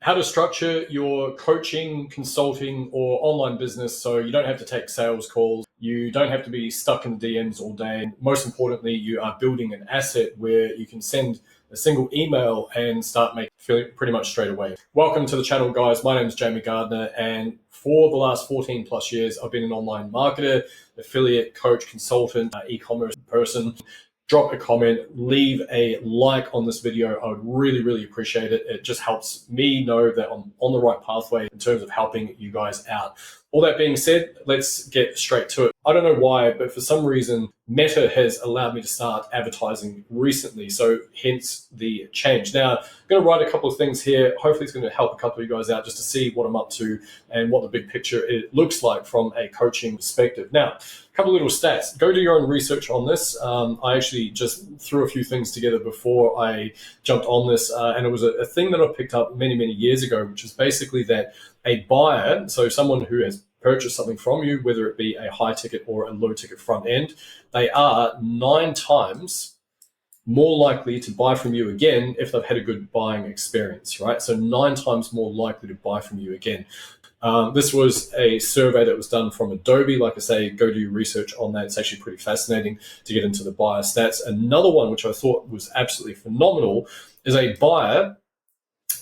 how to structure your coaching, consulting, or online business so you don't have to take sales calls. You don't have to be stuck in DMs all day. Most importantly, you are building an asset where you can send a single email and start making pretty much straight away. Welcome to the channel, guys. My name is Jamie Gardiner, and for the last 14 plus years, I've been an online marketer, affiliate, coach, consultant, e-commerce person. Drop a comment, leave a like on this video. I would really appreciate it. It just helps me know that I'm on the right pathway in terms of helping you guys out. All that being said, let's get straight to it. I don't know why, but for some reason, Meta has allowed me to start advertising recently. So hence the change. Now, I'm going to write a couple of things here. Hopefully it's going to help a couple of you guys out just to see what I'm up to and what the big picture it looks like from a coaching perspective. Now, a couple of little stats. Go do your own research on this. I actually just threw a few things together before I jumped on this. And it was a thing that I picked up many years ago, which is basically that a buyer, so someone who has purchased something from you, whether it be a high ticket or a low ticket front end, they are 9 times more likely to buy from you again if they've had a good buying experience, right? So 9 times more likely to buy from you again. This was a survey that was done from Adobe. Like I say, go do your research on that. It's actually pretty fascinating to get into the buyer stats. Another one, which I thought was absolutely phenomenal, is a buyer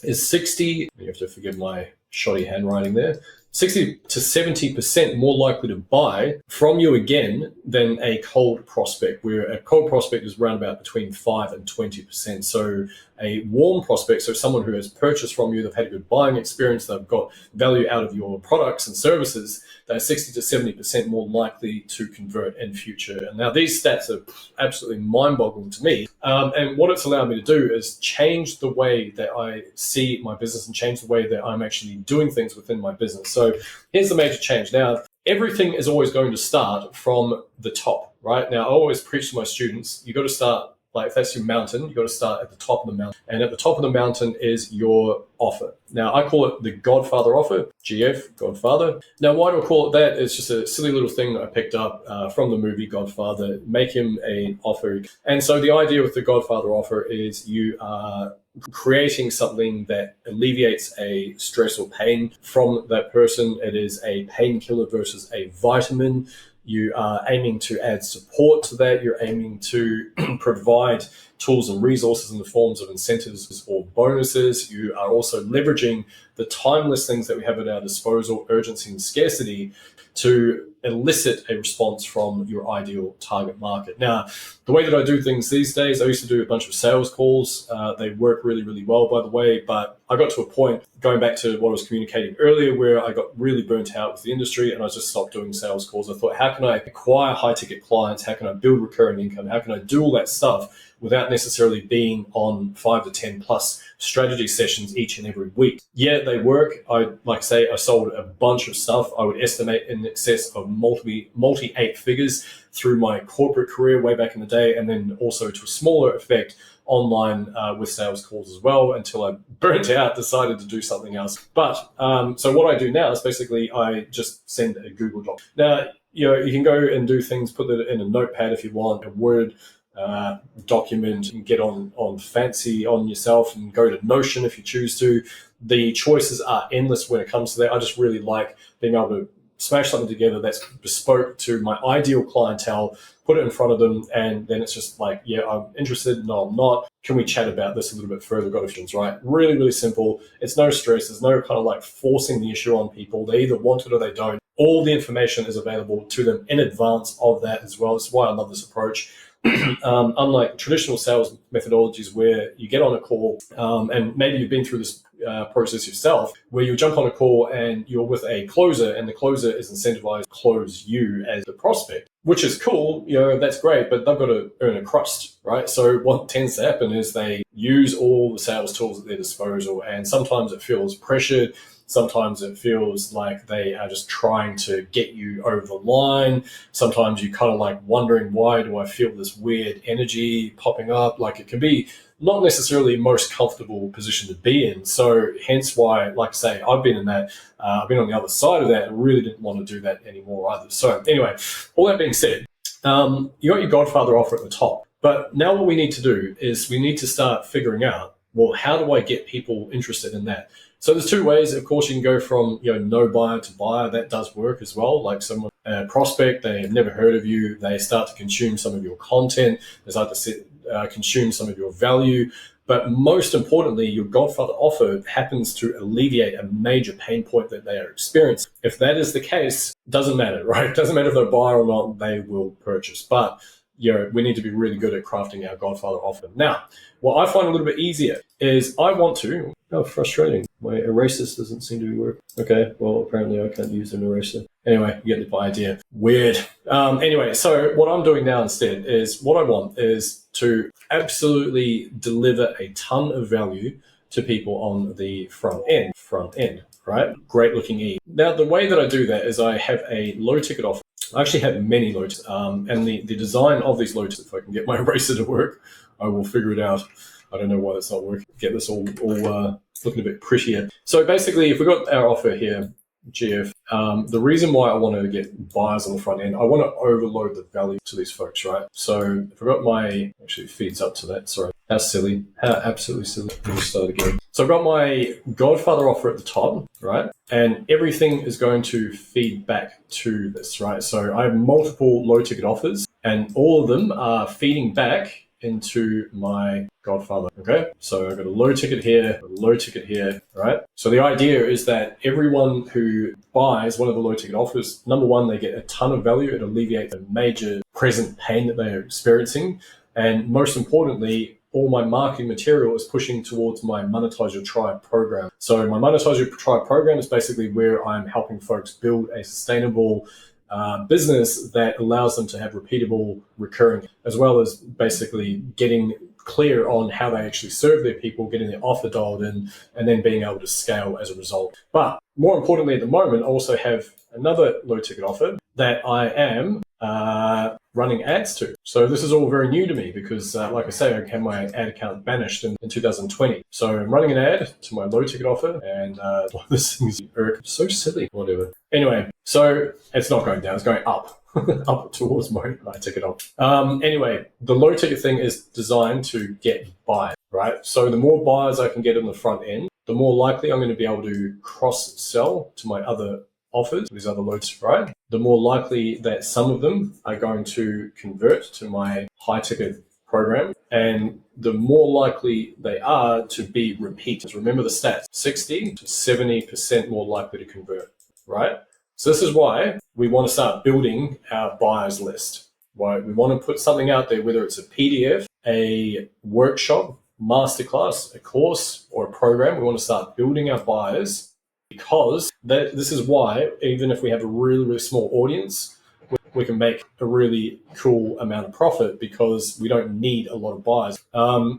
is 60, you have to forgive my shoddy handwriting there, 60 to 70% more likely to buy from you again than a cold prospect, where a cold prospect is around about between 5 and 20%. So a warm prospect, so someone who has purchased from you, they've had a good buying experience, they've got value out of your products and services, they're 60 to 70% more likely to convert in future. And now these stats are absolutely mind-boggling to me. And what it's allowed me to do is change the way that I see my business and change the way that I'm actually doing things within my business. So here's the major change. Now, everything is always going to start from the top, right? Now, I always preach to my students, you got to start, like if that's your mountain, you got to start at the top of the mountain. And at the top of the mountain is your offer. Now, I call it the Godfather offer, GF, Godfather. Now, why do I call it that? It's just a silly little thing that I picked up from the movie Godfather, make him an offer. And so the idea with the Godfather offer is you are creating something that alleviates a stress or pain from that person. It is a painkiller versus a vitamin. You are aiming to add support to that. You're aiming to provide tools and resources in the forms of incentives or bonuses. You are also leveraging the timeless things that we have at our disposal, urgency and scarcity, to elicit a response from your ideal target market. Now, the way that I do things these days, I used to do a bunch of sales calls. They work really well, by the way, but I got to a point, going back to what I was communicating earlier, where I got really burnt out with the industry and I just stopped doing sales calls. I thought, how can I acquire high ticket clients? How can I build recurring income? How can I do all that stuff without necessarily being on 5 to 10 plus strategy sessions each and every week? Yeah, they work. Like I say, I sold a bunch of stuff. I would estimate in excess of multi 8 figures through my corporate career way back in the day, and then also to a smaller effect online with sales calls as well, until I burnt out, decided to do something else. But so what I do now is basically I just send a Google Doc. Now, you can go and do things, put it in a notepad if you want, a Word document, and get on fancy on yourself and go to Notion if you choose to. The choices are endless when it comes to that. I just really like being able to smash something together that's bespoke to my ideal clientele, put it in front of them, and then it's just like, yeah, I'm interested, no, I'm not. Can we chat about this a little bit further? Got options, right? Really simple. It's no stress. There's no kind of like forcing the issue on people. They either want it or they don't. All the information is available to them in advance of that as well. That's why I love this approach. Unlike traditional sales methodologies where you get on a call and maybe you've been through this process yourself, where you jump on a call and you're with a closer and the closer is incentivized to close you as the prospect, which is cool, that's great, but they've got to earn a crust, right? So what tends to happen is they use all the sales tools at their disposal, and sometimes it feels pressured. Sometimes it feels like they are just trying to get you over the line. Sometimes you kind of like wondering, why do I feel this weird energy popping up? Like, it can be not necessarily most comfortable position to be in. So hence why, like I say, I've been in that, I've been on the other side of that and really didn't want to do that anymore either. So anyway, all that being said, you got your Godfather offer at the top. But now what we need to do is we need to start figuring out, well, how do I get people interested in that? So there's two ways. Of course, you can go from no buyer to buyer. That does work as well. Like someone prospect, they have never heard of you. They start to consume some of your content. They start to consume some of your value. But most importantly, your Godfather offer happens to alleviate a major pain point that they are experiencing. If that is the case, doesn't matter, right? It doesn't matter if they buy or not, they will purchase. But we need to be really good at crafting our Godfather offer. Now, what I find a little bit easier is frustrating. My eraser doesn't seem to be working. Okay, well, apparently I can't use an eraser. Anyway, you get the idea. Weird. Anyway, so what I'm doing now instead is what I want is to absolutely deliver a ton of value to people on the front end, right? Great looking E. Now, the way that I do that is I have a low ticket offer. I actually have many low tickets, and the design of these low tickets, if I can get my eraser to work, I will figure it out. I don't know why that's not working. Get this all looking a bit prettier. So basically, if we've got our offer here, GF, the reason why I want to get buyers on the front end, I want to overload the value to these folks, right? So if I've got actually it feeds up to that, sorry. How silly, how absolutely silly. Let me start again. So I've got my Godfather offer at the top, right? And everything is going to feed back to this, right? So I have multiple low ticket offers and all of them are feeding back into my Godfather, okay? So I've got a low ticket here, a low ticket here, right? So the idea is that everyone who buys one of the low ticket offers, number one, they get a ton of value. It alleviates a major present pain that they are experiencing. And most importantly, all my marketing material is pushing towards my Monetise Your Tribe program. So my Monetise Your Tribe program is basically where I'm helping folks build a sustainable business that allows them to have repeatable, recurring, as well as basically getting clear on how they actually serve their people, getting their offer dialed in, and then being able to scale as a result. But more importantly, at the moment, I also have another low ticket offer that I am running ads to. So this is all very new to me because, like I say, I had my ad account banished in 2020. So I'm running an ad to my low ticket offer, and this thing is so silly, whatever. Anyway, so it's not going down, it's going up. Up towards my high ticket offer. Anyway, the low ticket thing is designed to get buyers, right? So the more buyers I can get in the front end, the more likely I'm going to be able to cross sell to my other offers, these other loads, right? The more likely that some of them are going to convert to my high ticket program, and the more likely they are to be repeaters. Remember the stats, 60 to 70% more likely to convert, right? So this is why we want to start building our buyers list. Why we want to put something out there, whether it's a PDF, a workshop, masterclass, a course, or a program. We want to start building our buyers, because this is why, even if we have a really, really small audience, we can make a really cool amount of profit because we don't need a lot of buyers.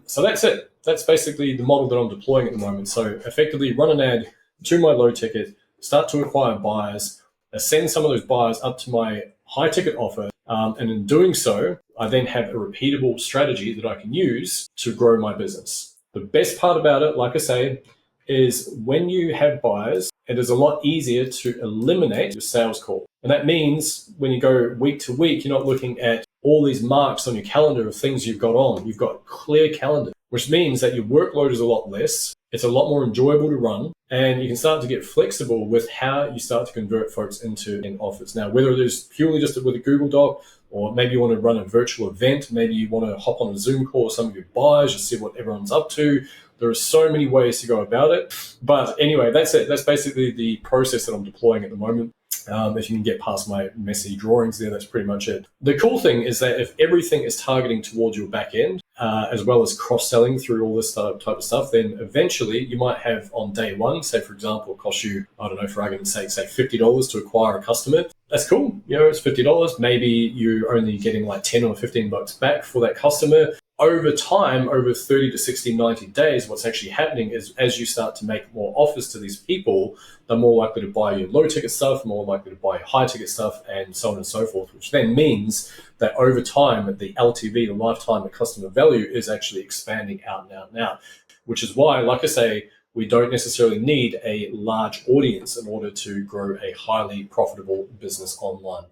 So that's it. That's basically the model that I'm deploying at the moment. So effectively run an ad to my low ticket, start to acquire buyers, send some of those buyers up to my high ticket offer. And in doing so, I then have a repeatable strategy that I can use to grow my business. The best part about it, like I say, is when you have buyers, it is a lot easier to eliminate your sales call. And that means when you go week to week, you're not looking at all these marks on your calendar of things you've got on. You've got clear calendar, which means that your workload is a lot less. It's a lot more enjoyable to run, and you can start to get flexible with how you start to convert folks into offers. Now, whether it is purely just with a Google Doc, or maybe you want to run a virtual event, maybe you want to hop on a Zoom call with some of your buyers, just see what everyone's up to. There are so many ways to go about it. But anyway, that's it. That's basically the process that I'm deploying at the moment. If you can get past my messy drawings there, that's pretty much it. The cool thing is that if everything is targeting towards your back end, as well as cross-selling through all this type of stuff, then eventually you might have on day one, say for example, it costs you, I don't know, for argument's sake, say $50 to acquire a customer. That's cool. It's $50. Maybe you're only getting like 10 or 15 bucks back for that customer. Over time, over 30 to 60, 90 days, what's actually happening is as you start to make more offers to these people, they're more likely to buy your low ticket stuff, more likely to buy high ticket stuff, and so on and so forth, which then means that over time, the LTV, the lifetime of customer value, is actually expanding out and out and out, which is why, like I say, we don't necessarily need a large audience in order to grow a highly profitable business online.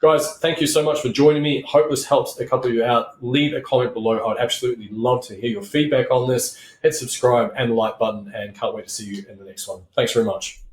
Guys, thank you so much for joining me. Hope this helps a couple of you out. Leave a comment below. I'd absolutely love to hear your feedback on this. Hit subscribe and the like button, and can't wait to see you in the next one. Thanks very much.